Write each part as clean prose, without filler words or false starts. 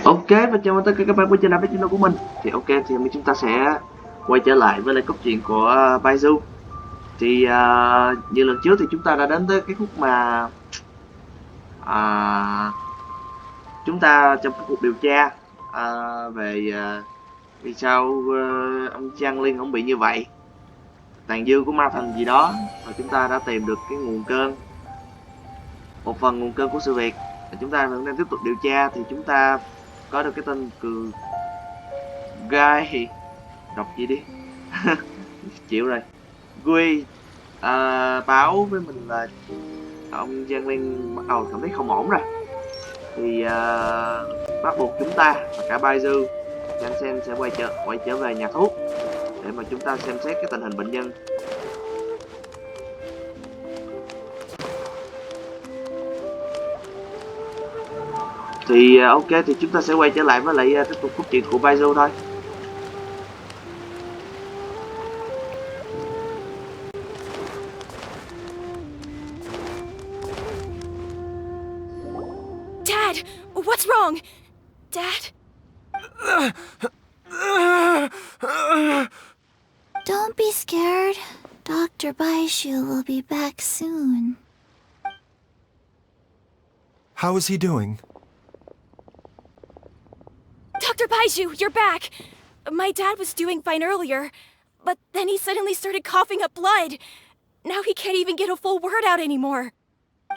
Ok, và chào mừng tất cả các bạn quay trở lại với channel của mình. Thì ok, thì hôm nay chúng ta sẽ quay trở lại với lại câu chuyện của Baidu. Thì như lần trước thì chúng ta đã đến tới cái khúc mà à, chúng ta trong cái cuộc điều tra về vì sao ông Trang Liên không bị như vậy, tàn dư của ma thần gì đó, và chúng ta đã tìm được cái nguồn cơn, một phần nguồn cơn của sự việc. Và chúng ta vẫn đang tiếp tục điều tra thì chúng ta có được cái tên Guy, đọc gì đi. Chịu rồi. Gui báo với mình là ông Giang Liên bắt đầu cảm thấy không ổn rồi, thì bắt buộc chúng ta và cả Baidu Janssen sẽ quay trở về nhà thuốc để mà chúng ta xem xét cái tình hình bệnh nhân. Thì ok, thì chúng ta sẽ quay trở lại với lại tiếp tục cốt truyện của Baidu thôi. Dad, what's wrong? Dad? Don't be scared. Dr. Baishu will be back soon. How is he doing? Dr. Baiju, you're back! My dad was doing fine earlier, but then he suddenly started coughing up blood. Now he can't even get a full word out anymore.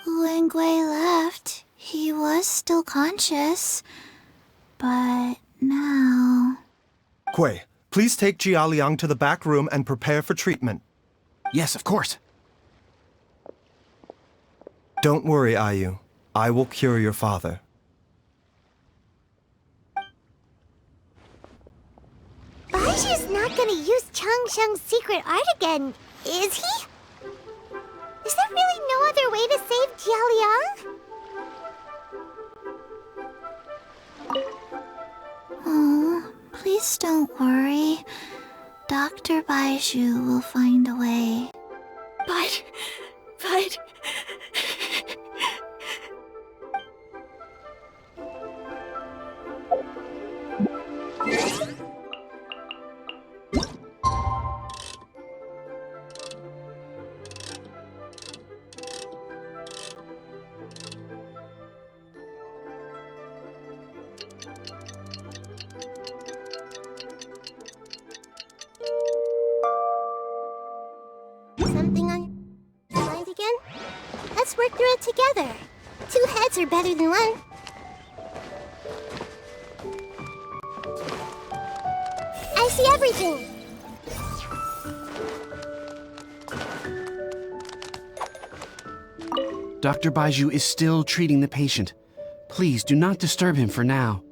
When Gui left, he was still conscious. But now... Gui, please take Jia Liang to the back room and prepare for treatment. Yes, of course. Don't worry, Ayu. I will cure your father. Baishu's not gonna use Chang Sheng's secret art again, is he? Is there really no other way to save Jialiang? Oh, please don't worry. Dr. Baishu will find a way. But... Something on your mind again? Let's work through it together. Two heads are better than one. I see everything. Dr. Baiju is still treating the patient. Please do not disturb him for now.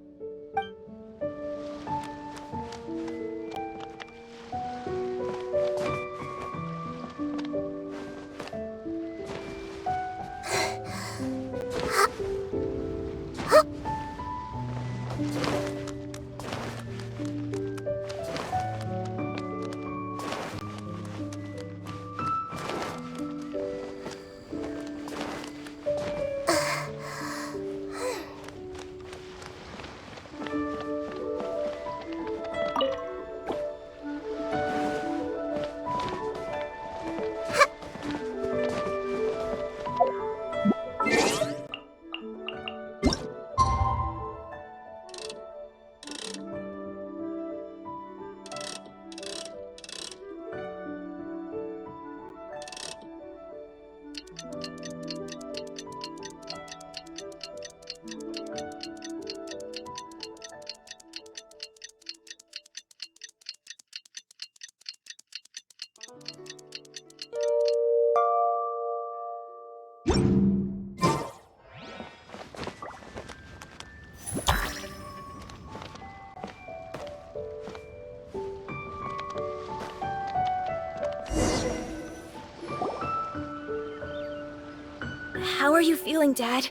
How are you feeling, Dad?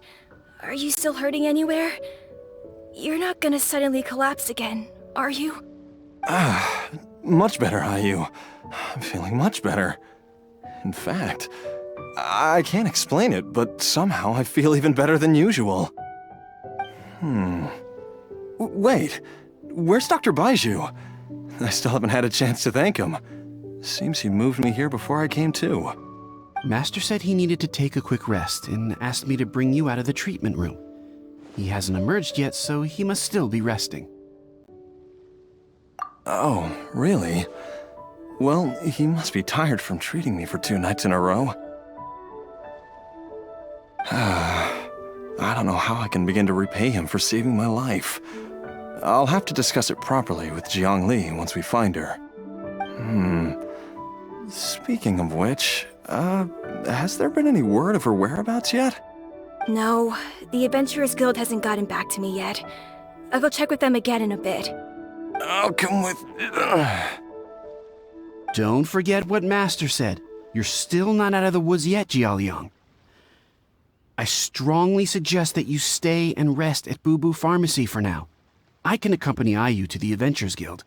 Are you still hurting anywhere? You're not gonna suddenly collapse again, are you? Much better, Ayu. I'm feeling much better. In fact, I can't explain it, but somehow I feel even better than usual. Wait, where's Dr. Baiju? I still haven't had a chance to thank him. Seems he moved me here before I came to. Master said he needed to take a quick rest and asked me to bring you out of the treatment room. He hasn't emerged yet, so he must still be resting. Oh, really? Well, he must be tired from treating me for 2 nights in a row. I don't know how I can begin to repay him for saving my life. I'll have to discuss it properly with Jiangli once we find her. Speaking of which, has there been any word of her whereabouts yet? No, the Adventurers Guild hasn't gotten back to me yet. I'll go check with them again in a bit. I'll come with... Don't forget what Master said. You're still not out of the woods yet, Jialiang. I strongly suggest that you stay and rest at Boo Boo Pharmacy for now. I can accompany IU to the Adventurers Guild.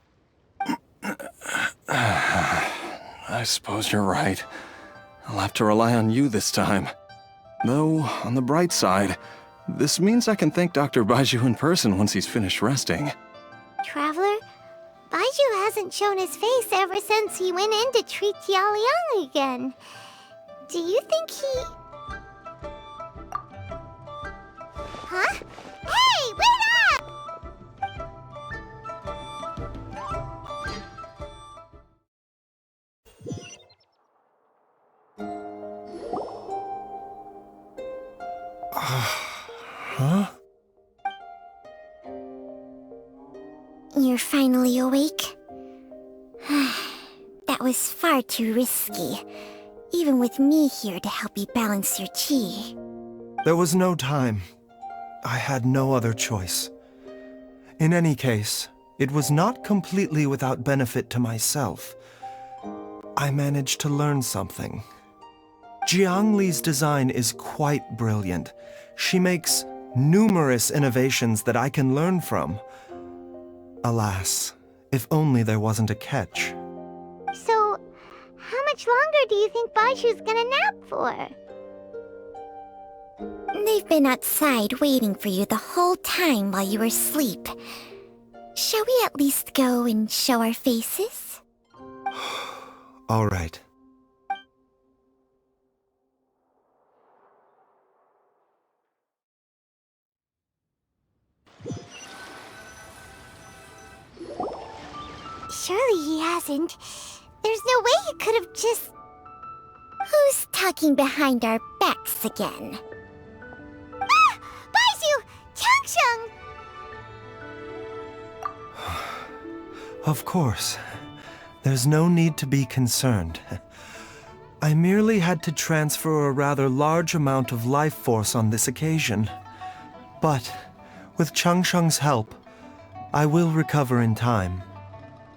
I suppose you're right. I'll have to rely on you this time. Though, on the bright side, this means I can thank Dr. Baiju in person once he's finished resting. Traveler, Baiju hasn't shown his face ever since he went in to treat Jialiang again. Do you think he... Huh? Hey, wait up! Huh? You're finally awake? That was far too risky, even with me here to help you balance your chi. There was no time. I had no other choice. In any case, it was not completely without benefit to myself. I managed to learn something. Jiangli's design is quite brilliant. She makes numerous innovations that I can learn from. Alas, if only there wasn't a catch. So, how much longer do you think Baiju's gonna nap for? They've been outside waiting for you the whole time while you were asleep. Shall we at least go and show our faces? All right. Surely he hasn't. There's no way he could have just... Who's talking behind our backs again? Ah! Baiju! Changsheng! Of course. There's no need to be concerned. I merely had to transfer a rather large amount of life force on this occasion. But, with Changsheng's help, I will recover in time.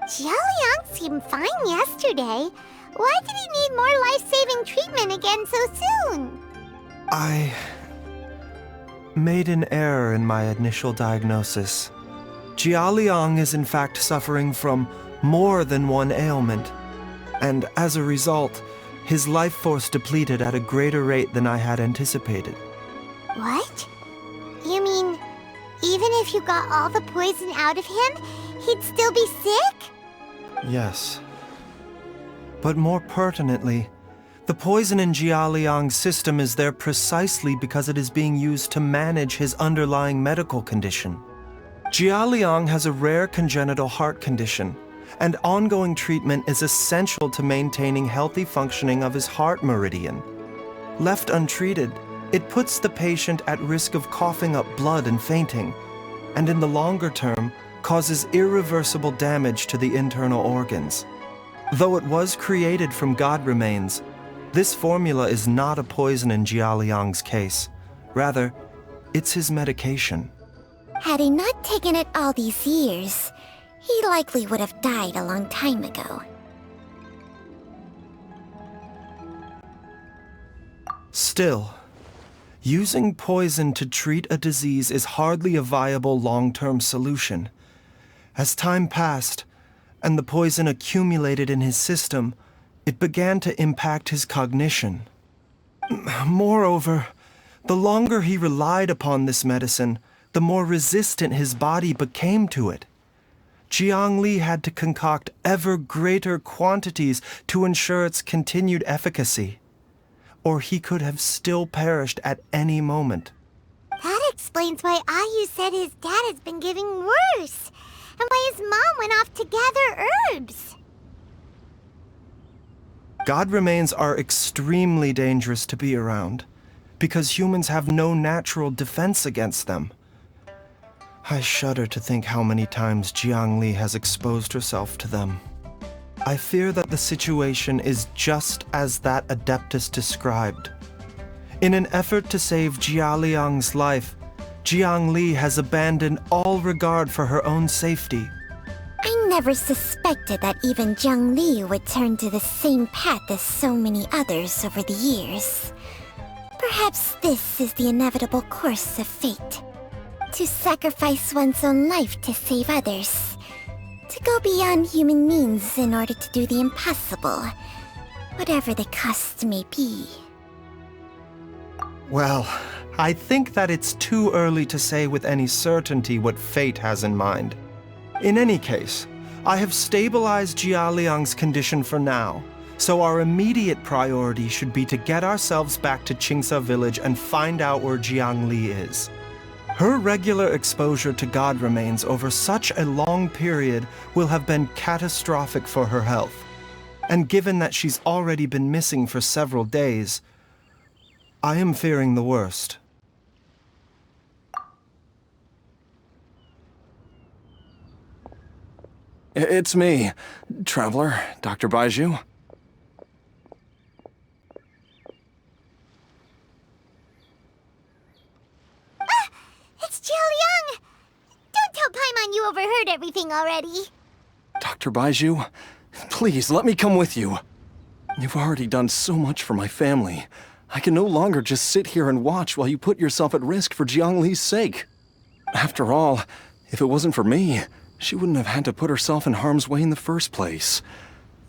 Jialiang seemed fine yesterday. Why did he need more life-saving treatment again so soon? I made an error in my initial diagnosis. Jialiang is in fact suffering from more than one ailment, and as a result, his life force depleted at a greater rate than I had anticipated. What? You mean, even if you got all the poison out of him, he'd still be sick? Yes. But more pertinently, the poison in Jialiang's system is there precisely because it is being used to manage his underlying medical condition. Jialiang has a rare congenital heart condition, and ongoing treatment is essential to maintaining healthy functioning of his heart meridian. Left untreated, it puts the patient at risk of coughing up blood and fainting, and in the longer term, causes irreversible damage to the internal organs. Though it was created from god remains, this formula is not a poison in Jialiang's case. Rather, it's his medication. Had he not taken it all these years, he likely would have died a long time ago. Still, using poison to treat a disease is hardly a viable long-term solution. As time passed, and the poison accumulated in his system, it began to impact his cognition. Moreover, the longer he relied upon this medicine, the more resistant his body became to it. Jiangli had to concoct ever greater quantities to ensure its continued efficacy, or he could have still perished at any moment. That explains why Ayu said his dad has been getting worse, and why his mom went off to gather herbs. God remains are extremely dangerous to be around, because humans have no natural defense against them. I shudder to think how many times Jiangli has exposed herself to them. I fear that the situation is just as that Adeptus described. In an effort to save Jialiang's life, Jiangli has abandoned all regard for her own safety. I never suspected that even Jiangli would turn to the same path as so many others over the years. Perhaps this is the inevitable course of fate. To sacrifice one's own life to save others. To go beyond human means in order to do the impossible, whatever the cost may be. Well, I think that it's too early to say with any certainty what fate has in mind. In any case, I have stabilized Jialiang's condition for now, so our immediate priority should be to get ourselves back to Qingsa village and find out where Jiangli is. Her regular exposure to God remains over such a long period will have been catastrophic for her health. And given that she's already been missing for several days, I am fearing the worst. It's me, Traveler, Dr. Baiju. It's Jialiang! Don't tell Paimon you overheard everything already. Dr. Baiju, please let me come with you. You've already done so much for my family. I can no longer just sit here and watch while you put yourself at risk for Jiangli's sake. After all, if it wasn't for me, she wouldn't have had to put herself in harm's way in the first place.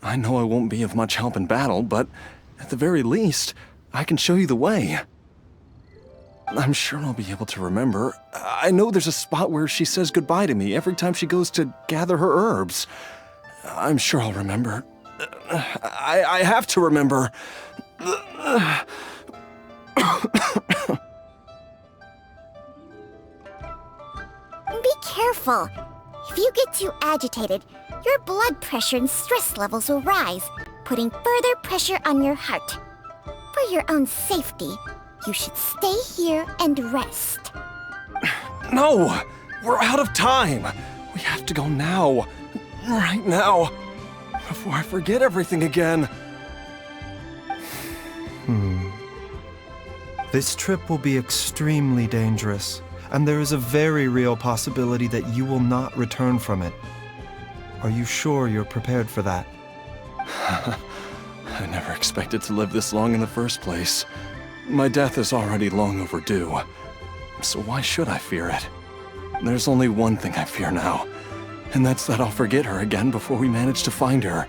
I know I won't be of much help in battle, but at the very least, I can show you the way. I'm sure I'll be able to remember. I know there's a spot where she says goodbye to me every time she goes to gather her herbs. I'm sure I'll remember. I have to remember. Be careful. If you get too agitated, your blood pressure and stress levels will rise, putting further pressure on your heart. For your own safety, you should stay here and rest. No! We're out of time! We have to go now. Right now. Before I forget everything again. This trip will be extremely dangerous, and there is a very real possibility that you will not return from it. Are you sure you're prepared for that? I never expected to live this long in the first place. My death is already long overdue. So why should I fear it? There's only one thing I fear now, and that's that I'll forget her again before we manage to find her.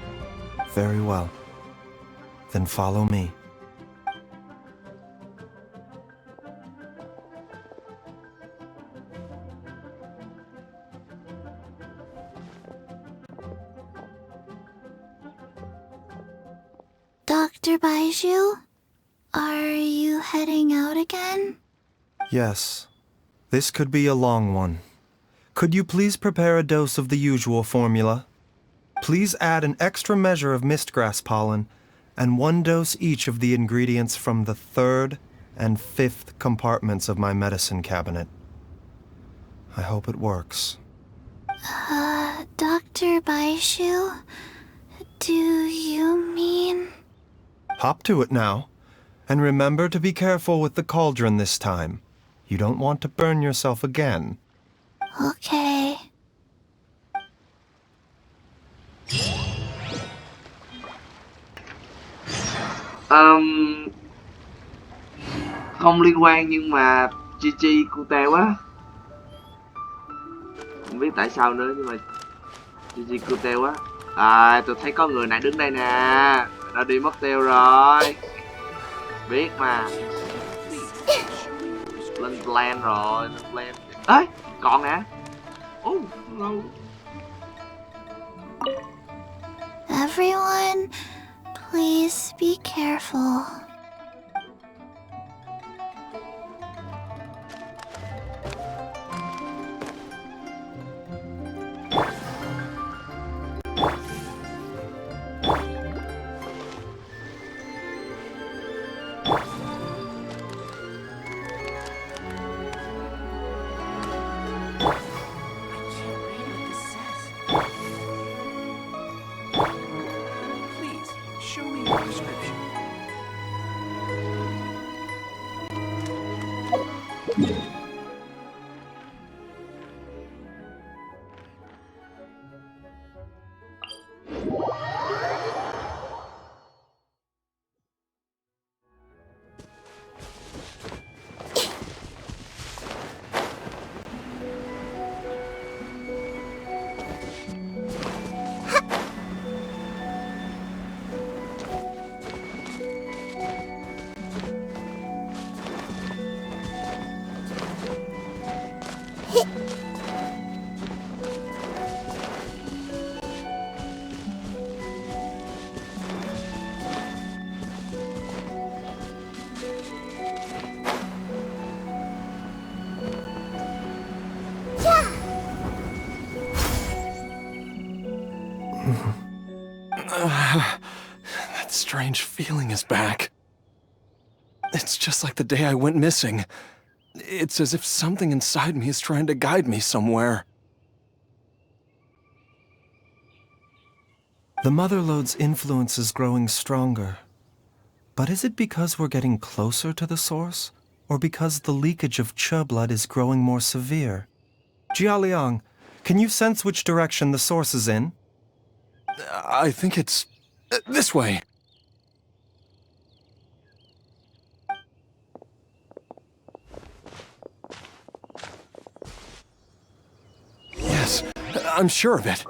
Very well. Then follow me. Dr. Baiju, are you heading out again? Yes. This could be a long one. Could you please prepare a dose of the usual formula? Please add an extra measure of mistgrass pollen and 1 dose each of the ingredients from the 3rd and 5th compartments of my medicine cabinet. I hope it works. Dr. Baiju, do you mean... Hop to it now. And remember to be careful with the cauldron this time. You don't want to burn yourself again. Okay. Không liên quan nhưng mà Chi cute quá. Không biết tại sao nữa nhưng mà Chi cute quá. À, tôi thấy có người này đứng đây nè. Nó đi mất tiêu rồi. Biết mà. Lên plan rồi, lên plan. Ê, còn nè. Oh, no. Everyone, please be careful. That strange feeling is back. It's just like the day I went missing. It's as if something inside me is trying to guide me somewhere. The Motherlode's influence is growing stronger. But is it because we're getting closer to the source? Or because the leakage of Che blood is growing more severe? Jialiang, can you sense which direction the source is in? I think it's this way. Yes, I'm sure of it.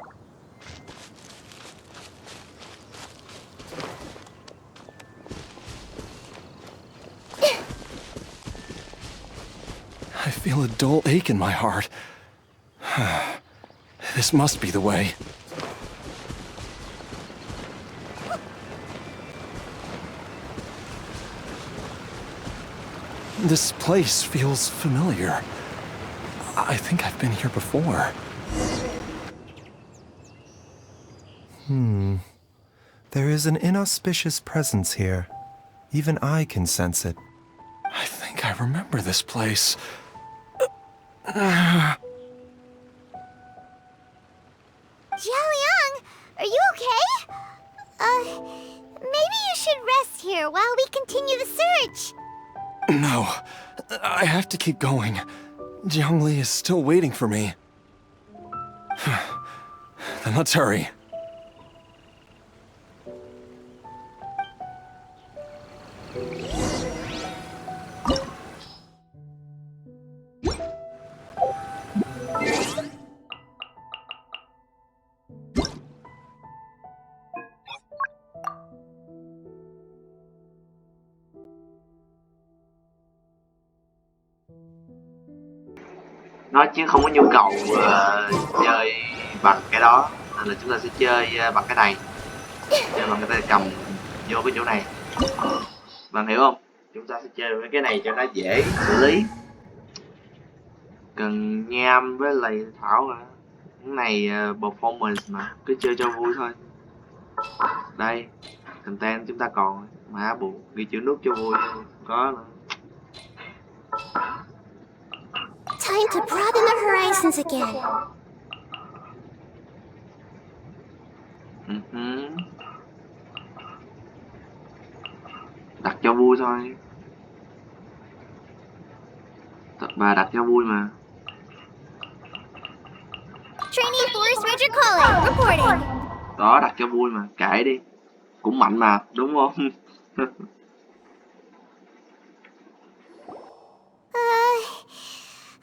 I feel a dull ache in my heart. This must be the way. This place feels familiar. I think I've been here before. There is an inauspicious presence here. Even I can sense it. I think I remember this place. Jialiang, are you okay? Maybe you should rest here while we continue the search. No, I have to keep going. Zhongli is still waiting for me. Then let's hurry. Nó chứ không có nhu cầu chơi bằng cái đó, nên là chúng ta sẽ chơi bằng cái này, chơi bằng cái tay cầm vô cái chỗ này. Bạn hiểu không? Chúng ta sẽ chơi với cái này cho nó dễ xử lý. Cần nham với lại thảo à. Cái này performance mà, cứ chơi cho vui thôi. Đây, content chúng ta còn mà buồn ghi chữ nút cho vui có nữa. Time to broaden the horizons again. Đặt cho vui thôi. Bà đặt cho vui mà. Trainee Force Ranger calling, reporting. Đó, đặt cho vui mà, kệ đi. Cũng mạnh mà, đúng không?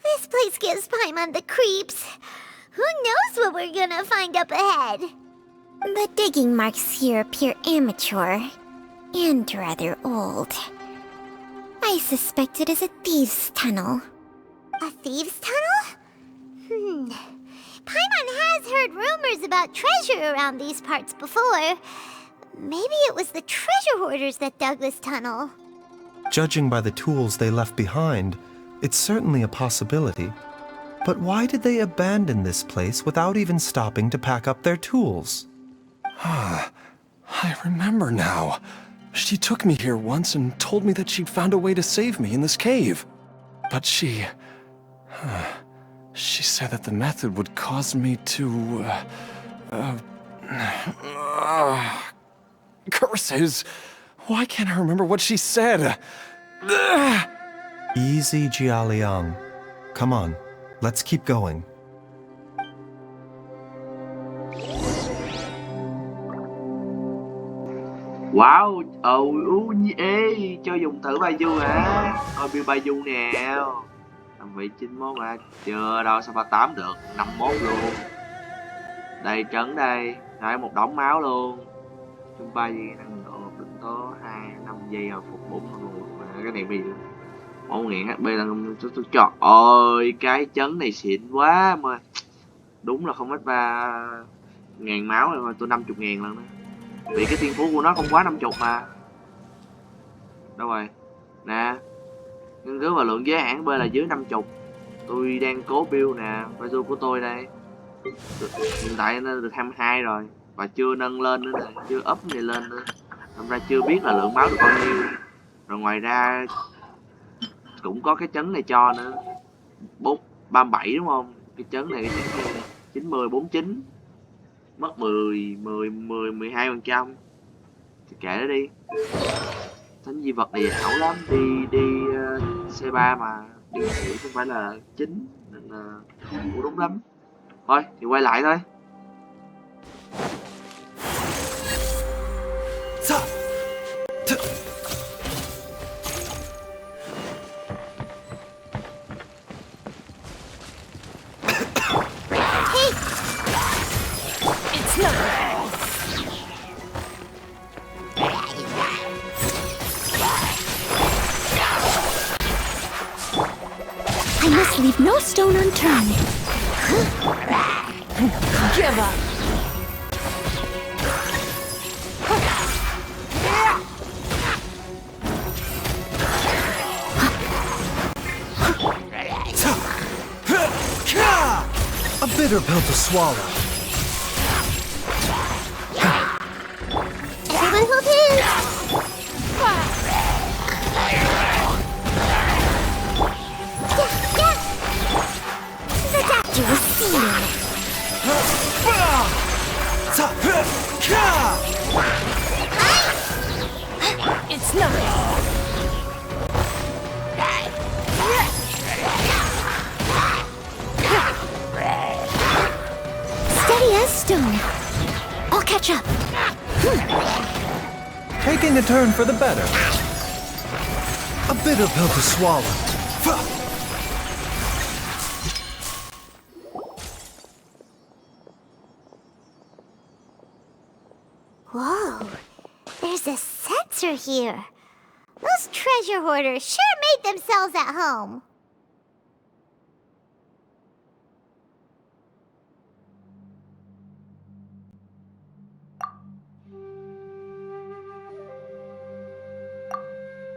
This place gives Paimon the creeps. Who knows what we're gonna find up ahead? The digging marks here appear amateur and rather old. I suspect it is a thieves' tunnel. A thieves' tunnel? Paimon has heard rumors about treasure around these parts before. Maybe it was the treasure hoarders that dug this tunnel. Judging by the tools they left behind, it's certainly a possibility. But why did they abandon this place without even stopping to pack up their tools? I remember now. She took me here once and told me that she'd found a way to save me in this cave. But she said that the method would cause me to, curses! Why can't I remember what she said? Easy, Jialiang. Come on, let's keep going. Wow, ê, cho dùng thử bài du hả? Coi build bài du nào. 5,91 à, chưa đâu, sao pha 8 được, 51 luôn. Đây trấn đây, đấy một đống máu luôn. Chúng ba gì năng độ định tố 5 giây hồi phục 4 luôn. Cái này bị 1.000 HP là trời ơi, cái chấn này xịn quá mà. Đúng là không hết 3.000 máu rồi, tôi 50.000 lần đó. Vì cái thiên phú của nó không quá 50 mà. Đâu rồi? Nè. Nghiên cứu vào lượng giới hạn B là dưới 50. Tôi đang cố build nè, value của tôi đây. Hiện tại nó được 22 rồi và chưa nâng lên nữa nè, chưa up này lên nữa. Thành ra chưa biết là lượng máu được bao nhiêu. Rồi ngoài ra cũng có cái chấn này cho nữa. 37 đúng không? Cái chấn này cái chấn này 90 49. Mất 12%. Thì kệ nó đi. Thánh di vật này ảo lắm, đi C3 mà đi không phải là chính nên là không đúng lắm. Thôi thì quay lại thôi. It's not. I must leave no stone unturned. Give up. A bitter pill to swallow. Everyone hold hands. The doctor was seeing. It's nothing. Steady as stone. I'll catch up. Taking a turn for the better. A bitter pill to swallow. Whoa, there's a sensor here. Those treasure hoarders sure made themselves at home.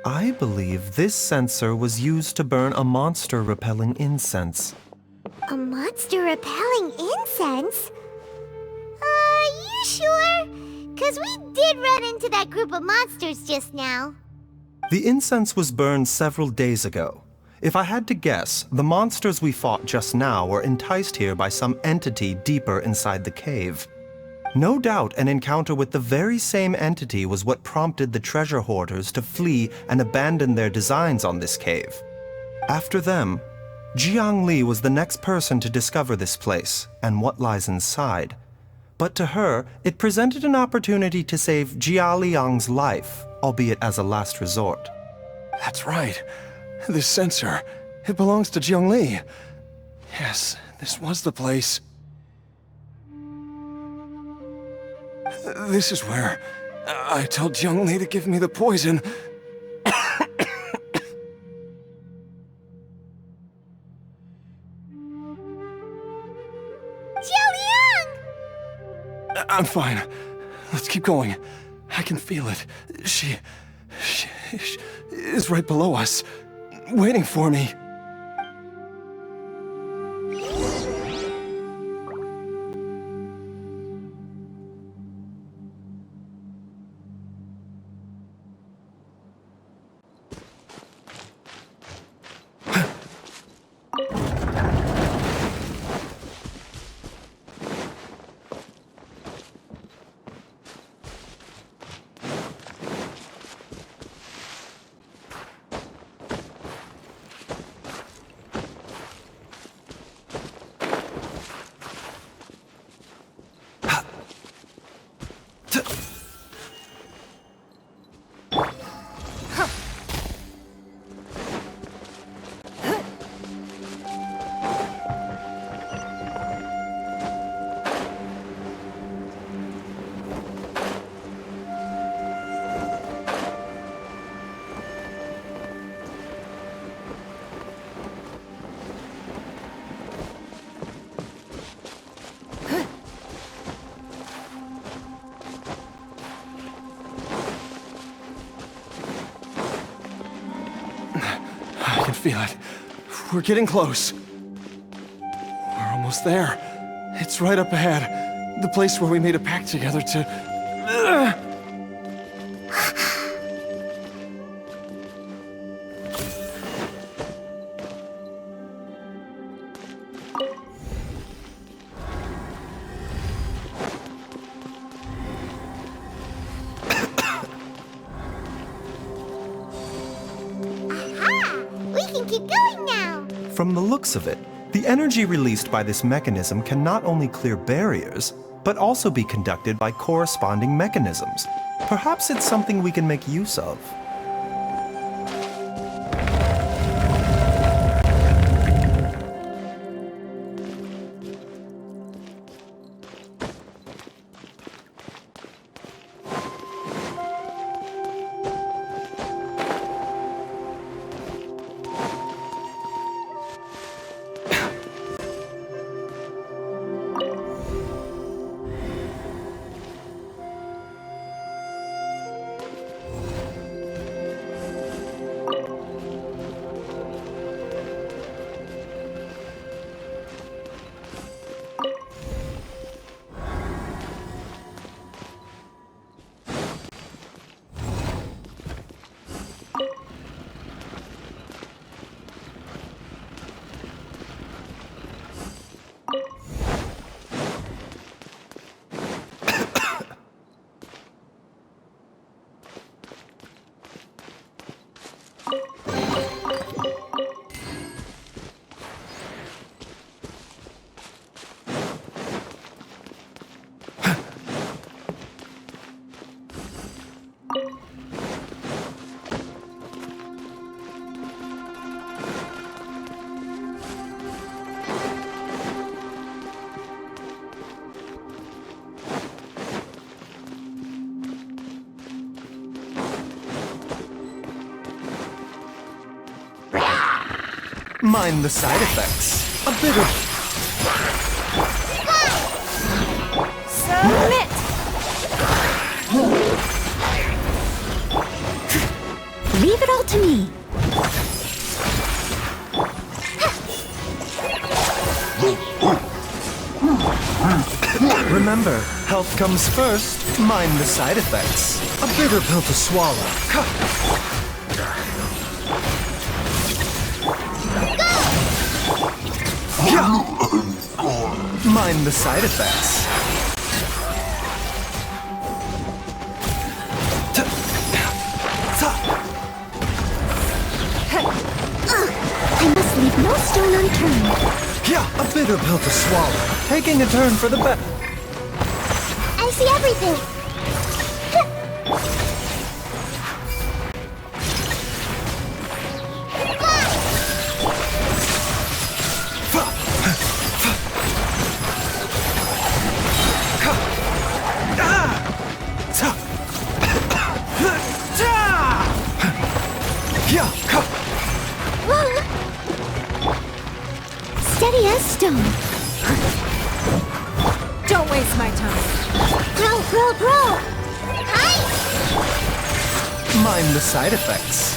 I believe this sensor was used to burn a monster-repelling incense. A monster repelling incense? You sure? 'Cause we did run into that group of monsters just now. The incense was burned several days ago. If I had to guess, the monsters we fought just now were enticed here by some entity deeper inside the cave. No doubt an encounter with the very same entity was what prompted the treasure hoarders to flee and abandon their designs on this cave. After them, Jiangli was the next person to discover this place and what lies inside. But to her, it presented an opportunity to save Jialiang's life, albeit as a last resort. That's right. This sensor, it belongs to Jiangli. Yes, this was the place. This is where I told Jiangli to give me the poison. I'm fine. Let's keep going. I can feel it. She is right below us, waiting for me. I can feel it. We're getting close. We're almost there. It's right up ahead. The place where we made a pact together to... From the looks of it, the energy released by this mechanism can not only clear barriers, but also be conducted by corresponding mechanisms. Perhaps it's something we can make use of. Mind the side effects. A bit of... Submit! Leave it all to me. Remember, health comes first. Mind the side effects. A bitter pill to swallow. Mind the side effects. I must leave no stone unturned. Yeah, a bitter pill to swallow. Taking a turn for the better. I see everything. Steady as stone. Don't waste my time. Bro! Hi! Mind the side effects.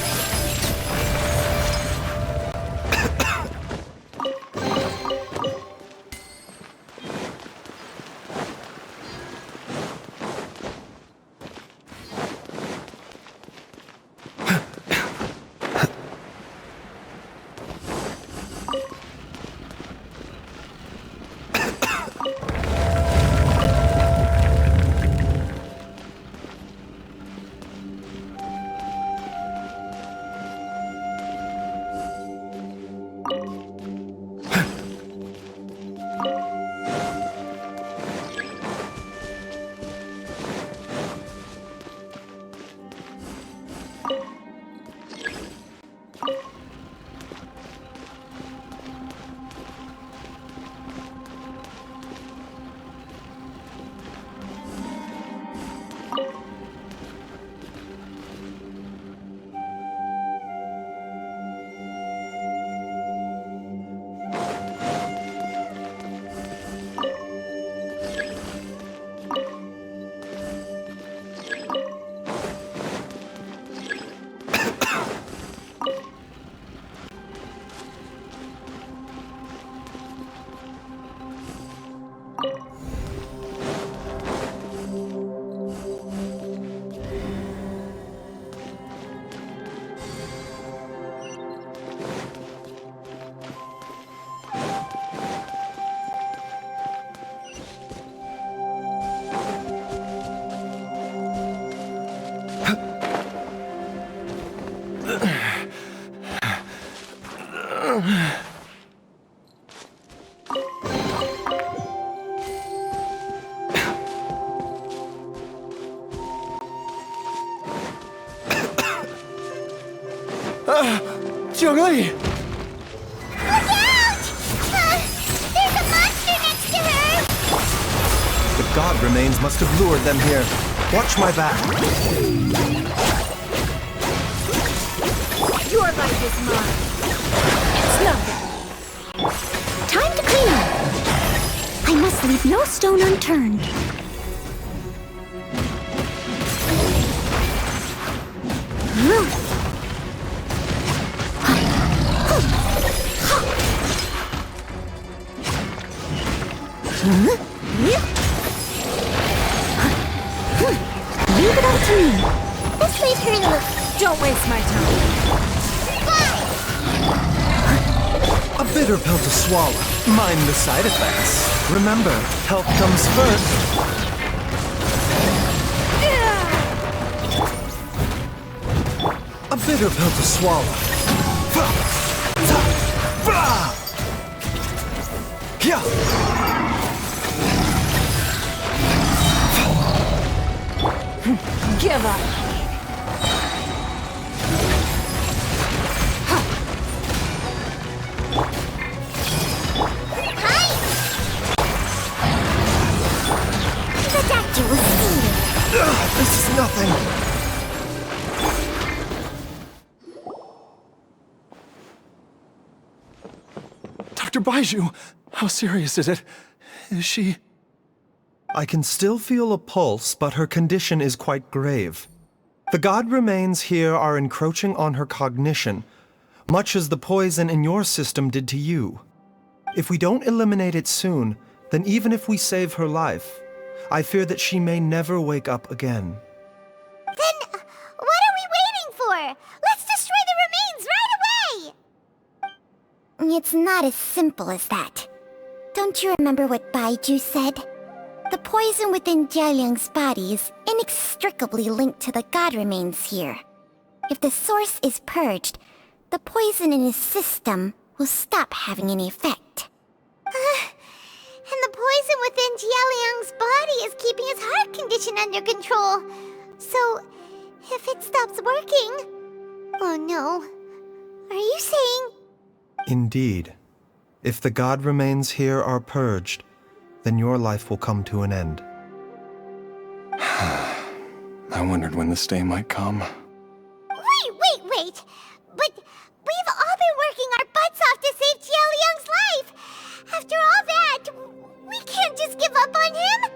ZIDLI! Look out! There's a monster next to her! The god remains must have lured them here. Watch my back. Your life is mine. It's nothing. Time to clean up! I must leave no stone unturned. Leave it up to me. This leaves her in the... Don't waste my time. A bitter pill to swallow. Mind the side effects. Remember, health comes first. A bitter pill to swallow. Give up. The doctor will see you. This is nothing. Dr. Baiju, how serious is it? Is she... I can still feel a pulse, but her condition is quite grave. The god remains here are encroaching on her cognition, much as the poison in your system did to you. If we don't eliminate it soon, then even if we save her life, I fear that she may never wake up again. Then, what are we waiting for? Let's destroy the remains right away! It's not as simple as that. Don't you remember what Baiju said? The poison within Jialiang's body is inextricably linked to the god remains here. If the source is purged, the poison in his system will stop having any effect. And the poison within Jialiang's body is keeping his heart condition under control. So, if it stops working... Oh no. Are you saying... Indeed. If the god remains here are purged, then your life will come to an end. I wondered when this day might come. Wait! But we've all been working our butts off to save Jialiang's life! After all that, We can't just give up on him!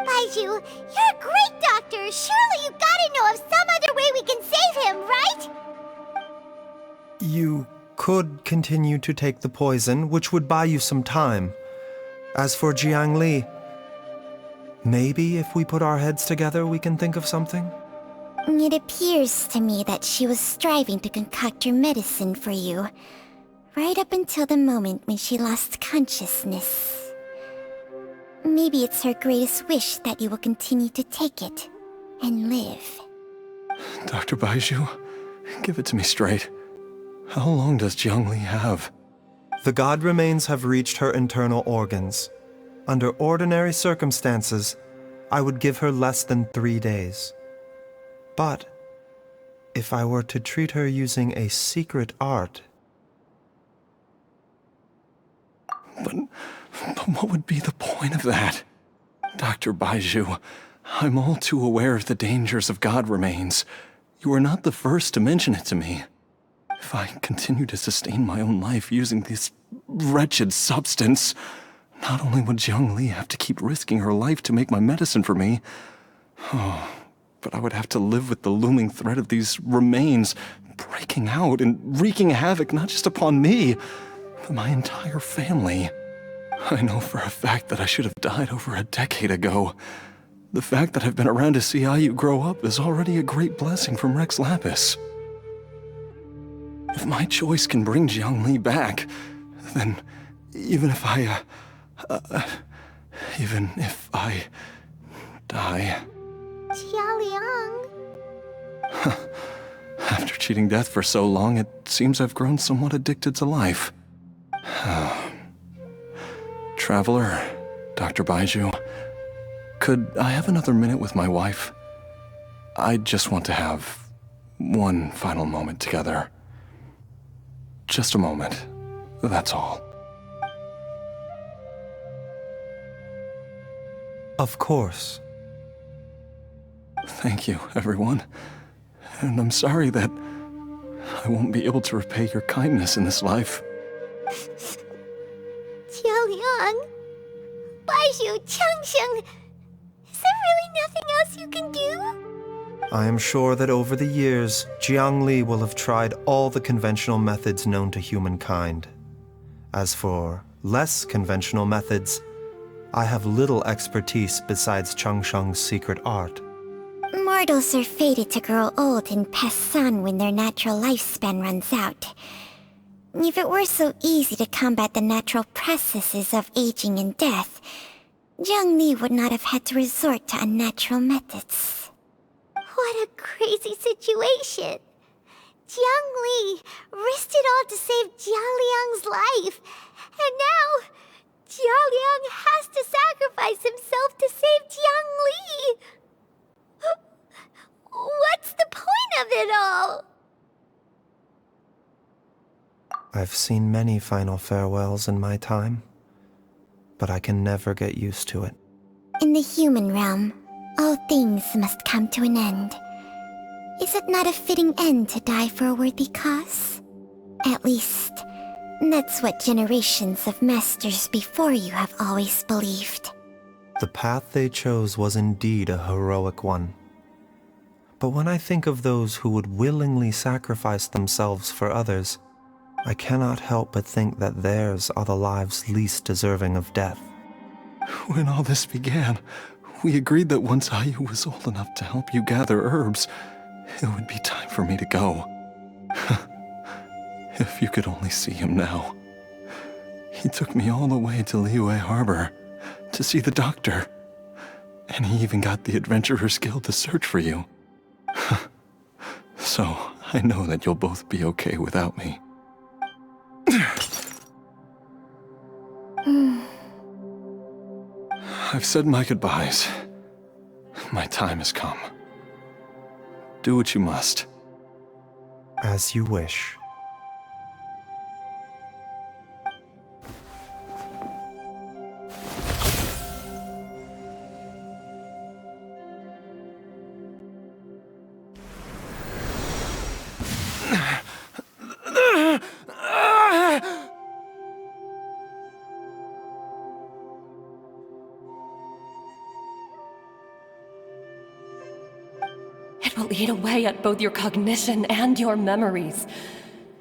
Baizhu, you're a great doctor. Surely you gotta know of some other way we can save him, right? You could continue to take the poison, which would buy you some time. As for Jiangli, maybe if we put our heads together, we can think of something? It appears to me that she was striving to concoct your medicine for you, right up until the moment when she lost consciousness. Maybe it's her greatest wish that you will continue to take it and live. Dr. Baizhu, give it to me straight. How long does Jiangli have? The god remains have reached her internal organs. Under ordinary circumstances, I would give her less than 3 days. But if I were to treat her using a secret art... But what would be the point of that? Dr. Baizhu, I'm all too aware of the dangers of god remains. You are not the first to mention it to me. If I continue to sustain my own life using this wretched substance, not only would Jiangli have to keep risking her life to make my medicine for me, but I would have to live with the looming threat of these remains breaking out and wreaking havoc not just upon me, but my entire family. I know for a fact that I should have died over a decade ago. The fact that I've been around to see how you grow up is already a great blessing from Rex Lapis. If my choice can bring Jiangli back, then even if I die... Jialiang. After cheating death for so long, it seems I've grown somewhat addicted to life. Traveler, Dr. Baizhu, could I have another minute with my wife? I just want to have one final moment together. Just a moment, that's all. Of course. Thank you, everyone. And I'm sorry that I won't be able to repay your kindness in this life. Jialiang. Baizhu, Changsheng. Is there really nothing else you can do? I am sure that over the years, Jiangli will have tried all the conventional methods known to humankind. As for less conventional methods, I have little expertise besides Changsheng's secret art. Mortals are fated to grow old and pass on when their natural lifespan runs out. If it were so easy to combat the natural processes of aging and death, Jiangli would not have had to resort to unnatural methods. What a crazy situation! Jiangli risked it all to save Jialiang's life, and now Jialiang has to sacrifice himself to save Jiangli! What's the point of it all? I've seen many final farewells in my time, but I can never get used to it. In the human realm, all things must come to an end. Is it not a fitting end to die for a worthy cause? At least, that's what generations of masters before you have always believed. The path they chose was indeed a heroic one. But when I think of those who would willingly sacrifice themselves for others, I cannot help but think that theirs are the lives least deserving of death. When all this began, we agreed that once Ayu was old enough to help you gather herbs, it would be time for me to go. If you could only see him now. He took me all the way to Liyue Harbor to see the doctor, and he even got the Adventurers Guild to search for you. So, I know that you'll both be okay without me. I've said my goodbyes. My time has come. Do what you must. As you wish. It will eat away at both your cognition and your memories.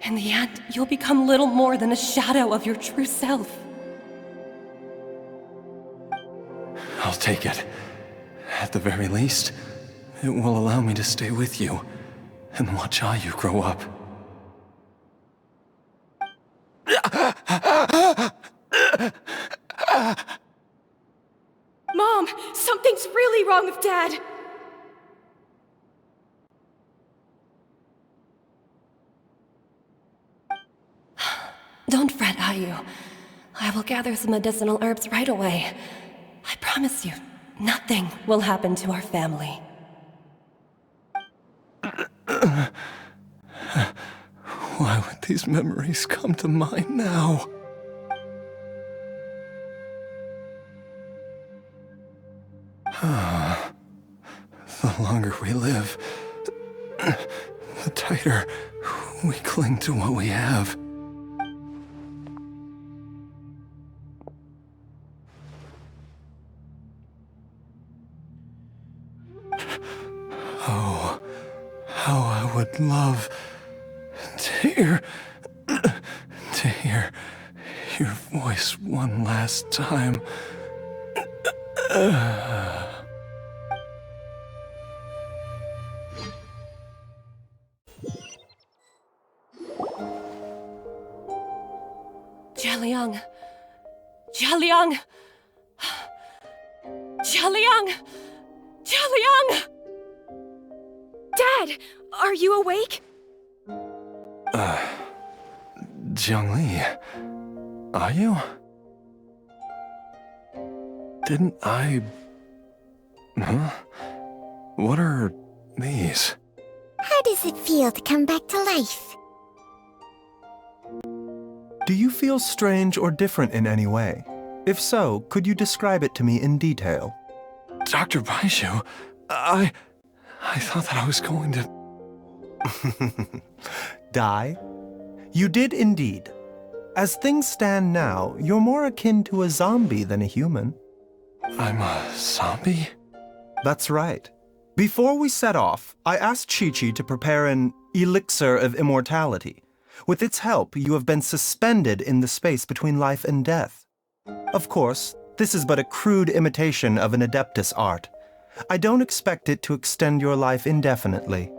In the end, you'll become little more than a shadow of your true self. I'll take it. At the very least, it will allow me to stay with you and watch how you grow up. Mom, something's really wrong with Dad. Don't fret, Ayu. I will gather some medicinal herbs right away. I promise you, nothing will happen to our family. Why would these memories come to mind now? The longer we live, the tighter we cling to what we have. Oh, how I would love to hear your voice one last time. Jialiang! Jialiang! Jialiang! Jialiang! Dad, are you awake? Zhongli, are you? Didn't I... Huh? What are these? How does it feel to come back to life? Do you feel strange or different in any way? If so, could you describe it to me in detail? Dr. Baizhu, I thought that I was going to... Die? You did indeed. As things stand now, you're more akin to a zombie than a human. I'm a zombie? That's right. Before we set off, I asked Chi-Chi to prepare an elixir of immortality. With its help, you have been suspended in the space between life and death. Of course, this is but a crude imitation of an Adeptus art. I don't expect it to extend your life indefinitely.